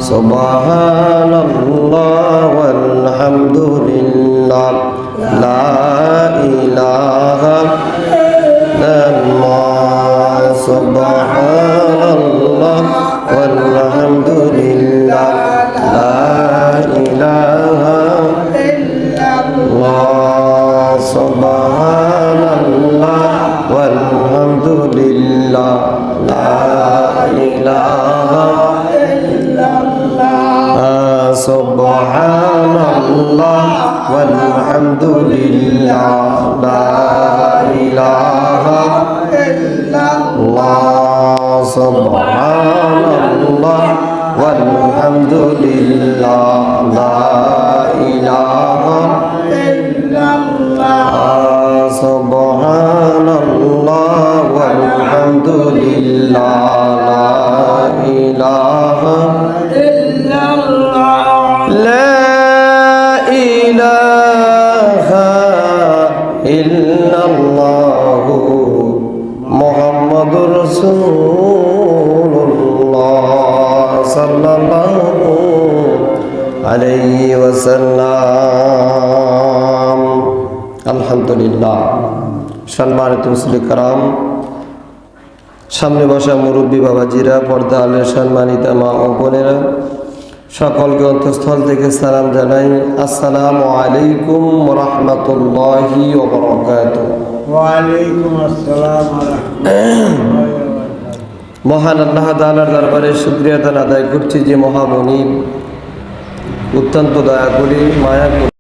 সুবহানাল্লাহ ওয়ালহামদুলিল্লাহ লা ইলাহা ইল্লাল্লাহ সুবহানাল্লাহ ওয়ালহামদুলিল্লাহ লা ইলাহা ইল্লাল্লাহ সুবহানাল্লাহ ওয়ালহামদুলিল্লাহ লা ইলাহা সুবহানাল্লাহ ওয়ালহামদুলিল্লাহ লা ইলাহা ইল্লাল্লাহ সুবহানাল্লাহ ওয়ালহামদুলিল্লাহ লা ইলাহা ইল্লাল্লাহ সুবহানাল্লাহ ওয়ালহামদুলিল্লাহ লা ইলাহা لا إله إلا الله محمد رسول الله صلى الله عليه وسلم الحمد لله সম্মানিত মুসলিম کرام সামনে বসা মুরব্বী বাবাজিরা পর্দা আলের সম্মানিতা মা ও বোনেরা সকলকে অন্তঃস্থল থেকে সালাম জানাই। আসসালামু আলাইকুম ওয়া রাহমাতুল্লাহি ওয়া বারাকাতুহু। ওয়া আলাইকুম আসসালাম ওয়া রাহমাতুল্লাহ। মহান আল্লাহ তাআলার দরবারে শুকরিয়া আদায় করছি যে মহামহিম অত্যন্ত দয়া করে মায়া করে